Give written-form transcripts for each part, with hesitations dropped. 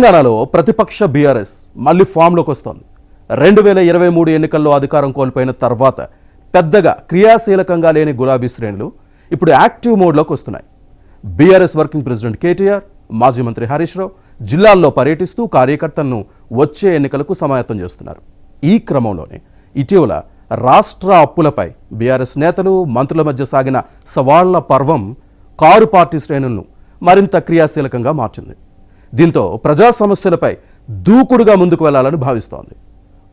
తెలంగాణలో ప్రతిపక్ష బీఆర్ఎస్ మళ్ళీ ఫామ్లోకి వస్తోంది. 2023 ఎన్నికల్లో అధికారం కోల్పోయిన తర్వాత పెద్దగా క్రియాశీలకంగా లేని గులాబీ శ్రేణులు ఇప్పుడు యాక్టివ్ మోడ్లోకి వస్తున్నాయి. బీఆర్ఎస్ వర్కింగ్ ప్రెసిడెంట్ కేటీఆర్, మాజీ మంత్రి హరీష్ రావు జిల్లాల్లో పర్యటిస్తూ కార్యకర్తలను వచ్చే ఎన్నికలకు సమాయత్తం చేస్తున్నారు. ఈ క్రమంలోనే ఇటీవల రాష్ట్ర అప్పులపై బీఆర్ఎస్ నేతలు, మంత్రుల మధ్య సాగిన సవాళ్ల పర్వం కారు పార్టీ శ్రేణులను మరింత క్రియాశీలకంగా మార్చింది. దీంతో ప్రజా సమస్యలపై దూకుడుగా ముందుకు వెళ్లాలని భావిస్తోంది.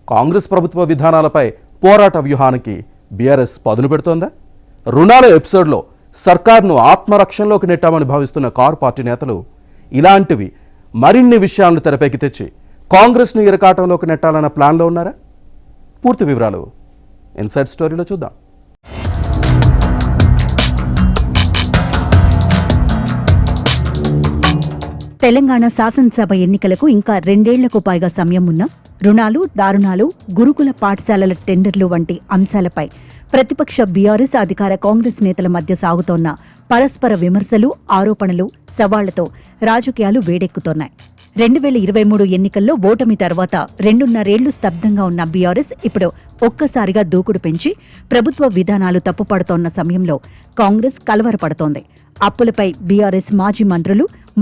కాంగ్రెస్ ప్రభుత్వ విధానాలపై పోరాట వ్యూహానికి బీఆర్ఎస్ పదును పెడుతోందా? రుణాల ఎపిసోడ్లో సర్కార్ను ఆత్మరక్షణలోకి నెట్టామని భావిస్తున్న కారు పార్టీ నేతలు ఇలాంటివి మరిన్ని విషయాలను తెరపైకి తెచ్చి కాంగ్రెస్ను ఇరకాటంలోకి నెట్టాలన్న ప్లాన్లో ఉన్నారా? పూర్తి వివరాలు ఇన్సైడ్ స్టోరీలో చూద్దాం. తెలంగాణ శాసనసభ ఎన్నికలకు ఇంకా 2 ఏళ్లకు పైగా సమయం ఉన్న రుణాలు, దారుణాలు, గురుకుల పాఠశాలల టెండర్లు వంటి అంశాలపై ప్రతిపక్ష బీఆర్ఎస్, అధికార కాంగ్రెస్ నేతల మధ్య సాగుతోన్న పరస్పర విమర్శలు, ఆరోపణలు, సవాళ్లతో రాజకీయాలు వేడెక్కుతోన్నాయి. 2023 ఎన్నికల్లో ఓటమి తర్వాత 2.5 ఏళ్లు స్తబ్దంగా ఉన్న బీఆర్ఎస్ ఇప్పుడు ఒక్కసారిగా దూకుడు పెంచి ప్రభుత్వ విధానాలు తప్పుపడుతోన్న సమయంలో కాంగ్రెస్ కలవరపడుతోంది. అప్పులపై బీఆర్ఎస్ మాజీ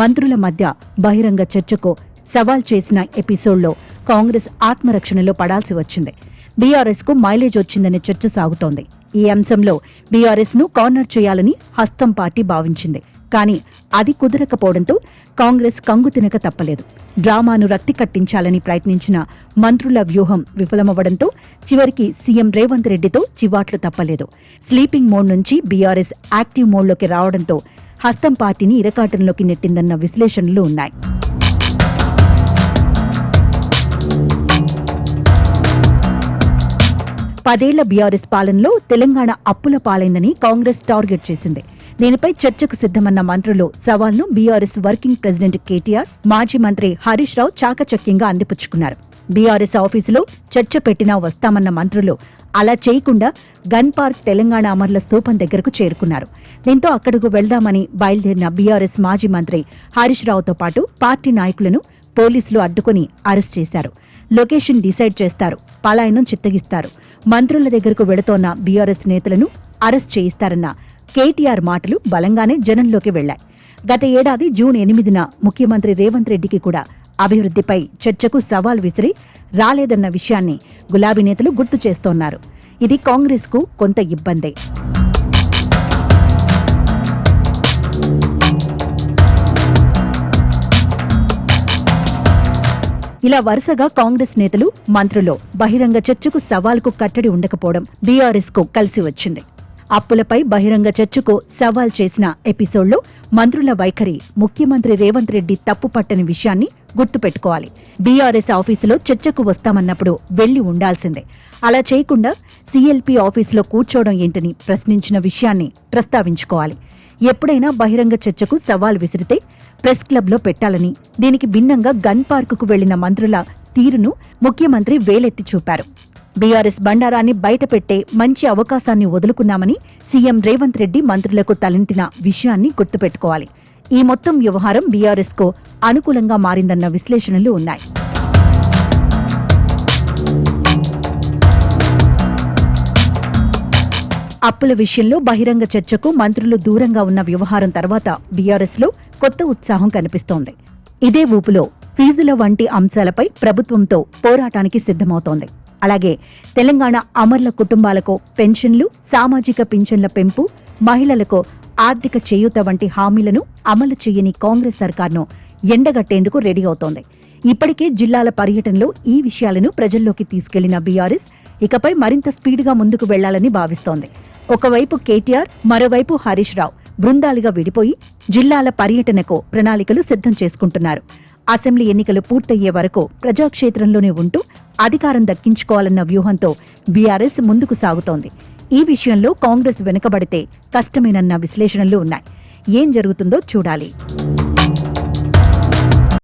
మంత్రుల మధ్య బహిరంగ చర్చకు సవాల్ చేసిన ఎపిసోడ్లో కాంగ్రెస్ ఆత్మరక్షణలో పడాల్సి వచ్చింది. బీఆర్ఎస్ కు మైలేజ్ వచ్చిందనే చర్చ సాగుతోంది. ఈ అంశంలో బీఆర్ఎస్ ను కార్నర్ చేయాలని హస్తం పార్టీ భావించింది. కానీ అది కుదరకపోవడంతో కాంగ్రెస్ కంగు తినక తప్పలేదు. డ్రామాను రక్తి కట్టించాలని ప్రయత్నించిన మంత్రుల వ్యూహం విఫలమవ్వడంతో చివరికి సీఎం రేవంత్ రెడ్డితో చివాట్లు తప్పలేదు. స్లీపింగ్ మోడ్ నుంచి బీఆర్ఎస్ యాక్టివ్ మోడ్లోకి రావడంతో హస్తం పార్టీని ఇరకాటంలోకి నెట్టిందన్న విశ్లేషణలు ఉన్నాయి. పదేళ్ల బీఆర్ఎస్ పాలనలో తెలంగాణ అప్పుల పాలైందని కాంగ్రెస్ టార్గెట్ చేసింది. దీనిపై చర్చకు సిద్ధమన్న మంత్రులు సవాల్ను బీఆర్ఎస్ వర్కింగ్ ప్రెసిడెంట్ కేటీఆర్, మాజీ మంత్రి హరీష్ రావు చాకచక్యంగా అందిపుచ్చుకున్నారు. బీఆర్ఎస్ ఆఫీసులో చర్చ పెట్టినా వస్తామన్న మంత్రులు అలా చేయకుండా గన్ పార్క్ తెలంగాణ అమరుల స్తూపం దగ్గరకు చేరుకున్నారు. దీంతో అక్కడకు వెళ్దామని బయలుదేరిన బీఆర్ఎస్ మాజీ మంత్రి హరీష్ రావుతో పాటు పార్టీ నాయకులను పోలీసులు అడ్డుకుని అరెస్ట్ చేశారు. లొకేషన్ డిసైడ్ చేస్తారు, పలాయనం చిత్తగిస్తారు, మంత్రుల దగ్గరకు వెళుతోన్న బీఆర్ఎస్ నేతలను అరెస్ట్ చేయిస్తారన్న కేటీఆర్ మాటలు బలంగానే జనంలోకి వెళ్లాయి. గత ఏడాది జూన్ 8న ముఖ్యమంత్రి రేవంత్ రెడ్డికి కూడా అభివృద్ధిపై చర్చకు సవాల్ విసిరి రాలేదన్న విషయాన్ని గులాబీ నేతలు గుర్తు చేస్తోన్నారు. ఇది కాంగ్రెస్ కు కొంత ఇబ్బందే. ఇలా వరుసగా కాంగ్రెస్ నేతలు, మంత్రులు బహిరంగ చర్చకు సవాల్కు కట్టడి ఉండకపోవడం బీఆర్ఎస్ కు కలిసి వచ్చింది. అప్పులపై బహిరంగ చర్చకు సవాల్ చేసిన ఎపిసోడ్లో మంత్రుల వైఖరి ముఖ్యమంత్రి రేవంత్ రెడ్డి తప్పుపట్టని విషయాన్ని గుర్తుపెట్టుకోవాలి. బీఆర్ఎస్ ఆఫీసులో చర్చకు వస్తామన్నప్పుడు వెళ్లి ఉండాల్సిందే. అలా చేయకుండా సీఎల్పీ ఆఫీసులో కూర్చోవడం ఏంటని ప్రశ్నించిన విషయాన్ని ప్రస్తావించుకోవాలి. ఎప్పుడైనా బహిరంగ చర్చకు సవాల్ విసిరితే ప్రెస్ క్లబ్లో పెట్టాలని, దీనికి భిన్నంగా గన్ పార్కుకు వెళ్లిన మంత్రుల తీరును ముఖ్యమంత్రి వేలెత్తి చూపారు. బీఆర్ఎస్ బండారాన్ని బయటపెట్టే మంచి అవకాశాన్ని వదులుకున్నామని సీఎం రేవంత్ రెడ్డి మంత్రులకు తలంటిన విషయాన్ని గుర్తుపెట్టుకోవాలి. ఈ మొత్తం వ్యవహారం బీఆర్ఎస్ కు అనుకూలంగా మారిందన్న విశ్లేషణలు ఉన్నాయి. అప్పుల విషయంలో బహిరంగ చర్చకు మంత్రులు దూరంగా ఉన్న వ్యవహారం తర్వాత బీఆర్ఎస్ లో కొత్త ఉత్సాహం కనిపిస్తోంది. ఇదే ఊపులో ఫీజుల వంటి అంశాలపై ప్రభుత్వంతో పోరాటానికి సిద్ధమవుతోంది. అలాగే తెలంగాణ అమరుల కుటుంబాలకు పెన్షన్లు, సామాజిక పింఛన్ల పెంపు, మహిళలకు ఆర్థిక చేయూత వంటి హామీలను అమలు చేయని కాంగ్రెస్ సర్కార్ను ఎండగట్టేందుకు రెడీ అవుతోంది. ఇప్పటికే జిల్లాల పర్యటనలో ఈ విషయాలను ప్రజల్లోకి తీసుకెళ్లిన బీఆర్ఎస్ ఇకపై మరింత స్పీడ్గా ముందుకు వెళ్లాలని భావిస్తోంది. ఒకవైపు కేటీఆర్, మరోవైపు హరీష్ రావు బృందాలుగా విడిపోయి జిల్లాల పర్యటనకు ప్రణాళికలు సిద్ధం చేసుకుంటున్నారు. అసెంబ్లీ ఎన్నికలు పూర్తయ్యే వరకు ప్రజాక్షేత్రంలోనే ఉంటూ అధికారం దక్కించుకోవాలన్న వ్యూహంతో బీఆర్ఎస్ ముందుకు సాగుతోంది. ఈ విషయంలో కాంగ్రెస్ వెనుకబడితే కష్టమేనన్న విశ్లేషణలు ఉన్నాయి. ఏం జరుగుతుందో చూడాలి.